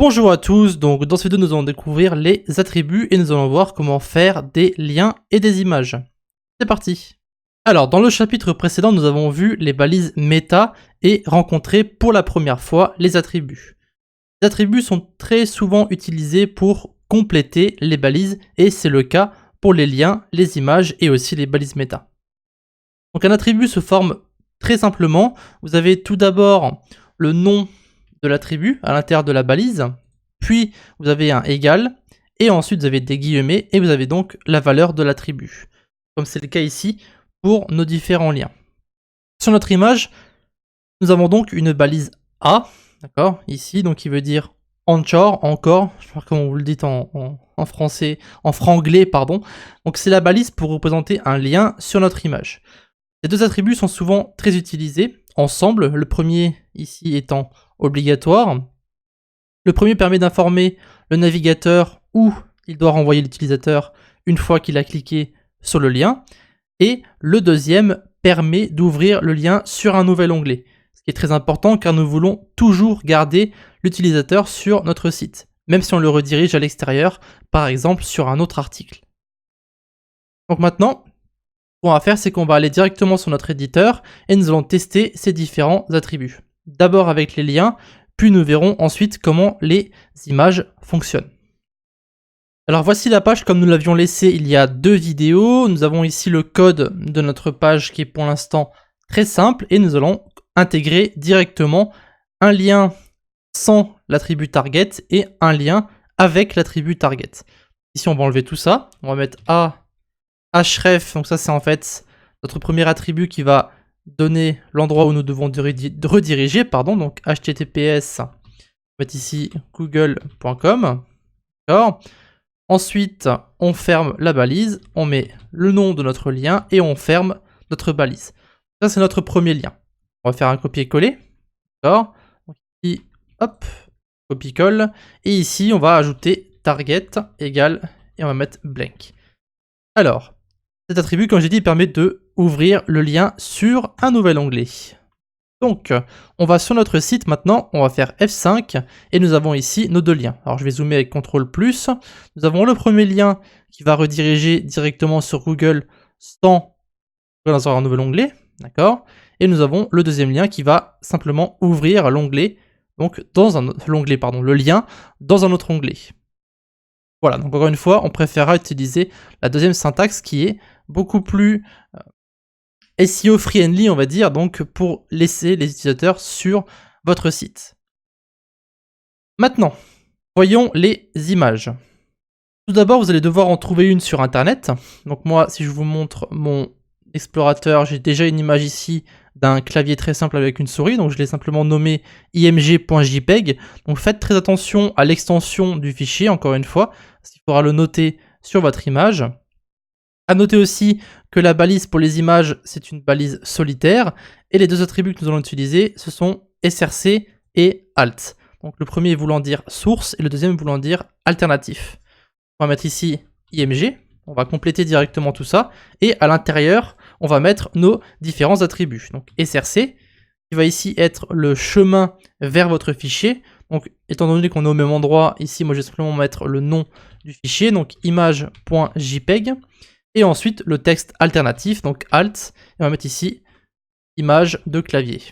Bonjour à tous, donc dans cette vidéo nous allons découvrir les attributs et nous allons voir comment faire des liens et des images. C'est parti. Alors dans le chapitre précédent nous avons vu les balises méta et rencontré pour la première fois les attributs. Les attributs sont très souvent utilisés pour compléter les balises et c'est le cas pour les liens, les images et aussi les balises méta. Donc un attribut se forme très simplement, vous avez tout d'abord le nom de l'attribut à l'intérieur de la balise, puis vous avez un égal, et ensuite vous avez des guillemets, et vous avez donc la valeur de l'attribut, comme c'est le cas ici pour nos différents liens. Sur notre image, nous avons donc une balise A, d'accord, ici, donc qui veut dire encore, je sais pas comment vous le dites en français, en franglais, pardon. Donc c'est la balise pour représenter un lien sur notre image. Ces deux attributs sont souvent très utilisés ensemble, le premier ici étant obligatoire. Le premier permet d'informer le navigateur où il doit renvoyer l'utilisateur une fois qu'il a cliqué sur le lien. Et le deuxième permet d'ouvrir le lien sur un nouvel onglet. Ce qui est très important car nous voulons toujours garder l'utilisateur sur notre site, même si on le redirige à l'extérieur, par exemple sur un autre article. Donc maintenant, ce qu'on va faire, c'est qu'on va aller directement sur notre éditeur et nous allons tester ces différents attributs. D'abord avec les liens, puis nous verrons ensuite comment les images fonctionnent. Alors voici la page comme nous l'avions laissé il y a 2 vidéos. Nous avons ici le code de notre page qui est pour l'instant très simple et nous allons intégrer directement un lien sans l'attribut target et un lien avec l'attribut target. Ici on va enlever tout ça, on va mettre href, donc ça c'est en fait notre premier attribut qui va donner l'endroit où nous devons rediriger, donc https, on va mettre ici google.com, d'accord. Ensuite, on ferme la balise, on met le nom de notre lien et on ferme notre balise. Ça c'est notre premier lien. On va faire un copier-coller, d'accord. Donc ici, hop, copie-colle, et ici on va ajouter target égale, et on va mettre blank. Alors, cet attribut, comme j'ai dit, permet de ouvrir le lien sur un nouvel onglet. Donc, on va sur notre site maintenant, on va faire F5 et nous avons ici nos deux liens. Alors, je vais zoomer avec CTRL+. Nous avons le premier lien qui va rediriger directement sur Google sans dans un nouvel onglet, d'accord. Et nous avons le deuxième lien qui va simplement ouvrir l'onglet, donc dans le lien dans un autre onglet. Voilà, donc encore une fois, on préférera utiliser la deuxième syntaxe qui est beaucoup plus SEO friendly, on va dire, donc pour laisser les utilisateurs sur votre site. Maintenant, voyons les images. Tout d'abord, vous allez devoir en trouver une sur internet. Donc moi, si je vous montre mon explorateur, j'ai déjà une image ici d'un clavier très simple avec une souris, donc je l'ai simplement nommé img.jpeg. Donc faites très attention à l'extension du fichier, encore une fois, parce qu'il faudra le noter sur votre image. A noter aussi que la balise pour les images, c'est une balise solitaire, et les deux attributs que nous allons utiliser, ce sont src et alt. Donc le premier voulant dire source, et le deuxième voulant dire alternatif. On va mettre ici img, on va compléter directement tout ça, et à l'intérieur, on va mettre nos différents attributs. Donc src, qui va ici être le chemin vers votre fichier. Donc étant donné qu'on est au même endroit, ici moi je vais simplement mettre le nom du fichier, donc image.jpeg, et ensuite le texte alternatif, donc alt, et on va mettre ici image de clavier.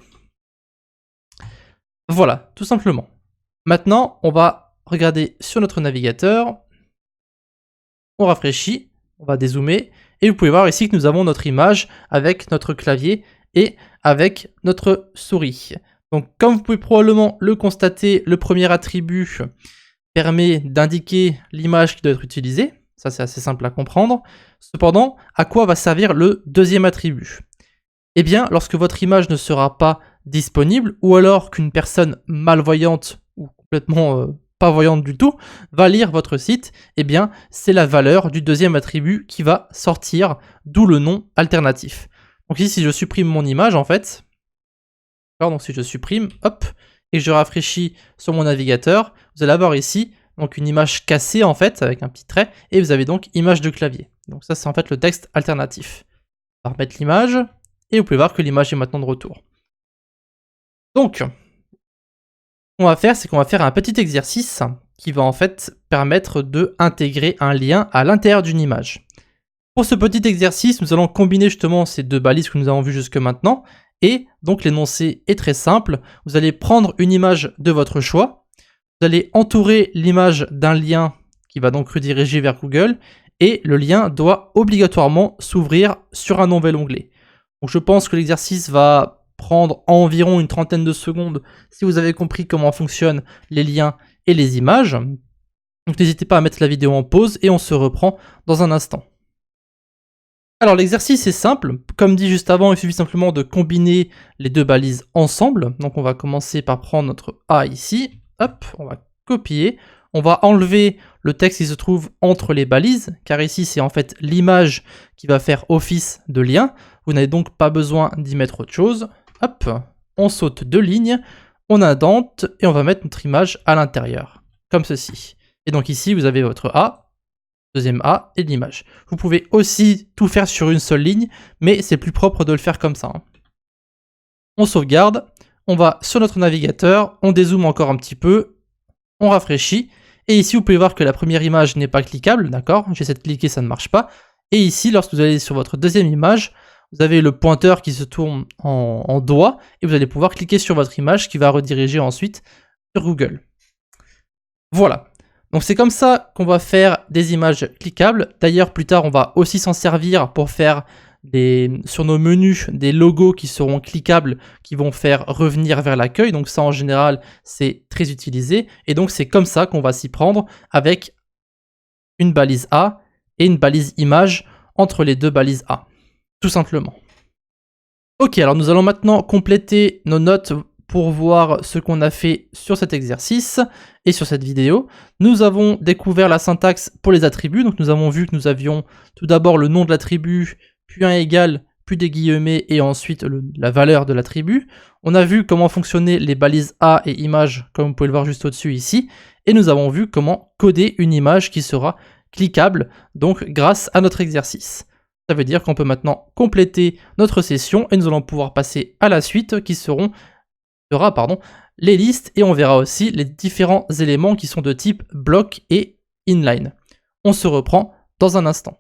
Voilà, tout simplement. Maintenant, on va regarder sur notre navigateur, on rafraîchit, on va dézoomer, et vous pouvez voir ici que nous avons notre image avec notre clavier et avec notre souris. Donc comme vous pouvez probablement le constater, le premier attribut permet d'indiquer l'image qui doit être utilisée. Ça c'est assez simple à comprendre. Cependant, à quoi va servir le deuxième attribut? Eh bien, lorsque votre image ne sera pas disponible, ou alors qu'une personne malvoyante ou complètement pas voyante du tout va lire votre site, eh bien c'est la valeur du deuxième attribut qui va sortir, d'où le nom alternatif. Donc ici, si je supprime mon image en fait, donc si je supprime, hop, et que je rafraîchis sur mon navigateur, vous allez avoir ici donc une image cassée en fait, avec un petit trait, et vous avez donc image de clavier. Donc ça c'est en fait le texte alternatif. On va remettre l'image, et vous pouvez voir que l'image est maintenant de retour. Donc, qu'on va faire, c'est qu'on va faire un petit exercice qui va en fait permettre de intégrer un lien à l'intérieur d'une image. Pour ce petit exercice, nous allons combiner justement ces deux balises que nous avons vues jusque maintenant, et donc l'énoncé est très simple. Vous allez prendre une image de votre choix, vous allez entourer l'image d'un lien qui va donc rediriger vers Google, et le lien doit obligatoirement s'ouvrir sur un nouvel onglet. Donc je pense que l'exercice va prendre environ une trentaine de secondes si vous avez compris comment fonctionnent les liens et les images. Donc n'hésitez pas à mettre la vidéo en pause et on se reprend dans un instant. Alors l'exercice est simple, comme dit juste avant, il suffit simplement de combiner les deux balises ensemble. Donc on va commencer par prendre notre A ici, hop, on va copier, on va enlever le texte qui se trouve entre les balises, car ici c'est en fait l'image qui va faire office de lien. Vous n'avez donc pas besoin d'y mettre autre chose. Hop, on saute deux lignes, on indente et on va mettre notre image à l'intérieur, comme ceci. Et donc ici vous avez votre A, deuxième A et l'image. Vous pouvez aussi tout faire sur une seule ligne, mais c'est plus propre de le faire comme ça. On sauvegarde, on va sur notre navigateur, on dézoome encore un petit peu, on rafraîchit, et ici vous pouvez voir que la première image n'est pas cliquable, d'accord? J'essaie de cliquer, ça ne marche pas. Et ici, lorsque vous allez sur votre deuxième image, vous avez le pointeur qui se tourne en doigt, et vous allez pouvoir cliquer sur votre image qui va rediriger ensuite sur Google. Voilà. Donc c'est comme ça qu'on va faire des images cliquables. D'ailleurs, plus tard, on va aussi s'en servir pour faire sur nos menus des logos qui seront cliquables, qui vont faire revenir vers l'accueil. Donc ça, en général, c'est très utilisé. Et donc c'est comme ça qu'on va s'y prendre avec une balise A et une balise image entre les deux balises A, tout simplement. Ok, alors nous allons maintenant compléter nos notes pour voir ce qu'on a fait sur cet exercice et sur cette vidéo. Nous avons découvert la syntaxe pour les attributs, donc nous avons vu que nous avions tout d'abord le nom de l'attribut, puis un égal, puis des guillemets et ensuite la valeur de l'attribut. On a vu comment fonctionnaient les balises A et image, comme vous pouvez le voir juste au-dessus ici, et nous avons vu comment coder une image qui sera cliquable, donc grâce à notre exercice. Ça veut dire qu'on peut maintenant compléter notre session et nous allons pouvoir passer à la suite qui sera les listes et on verra aussi les différents éléments qui sont de type bloc et inline. On se reprend dans un instant.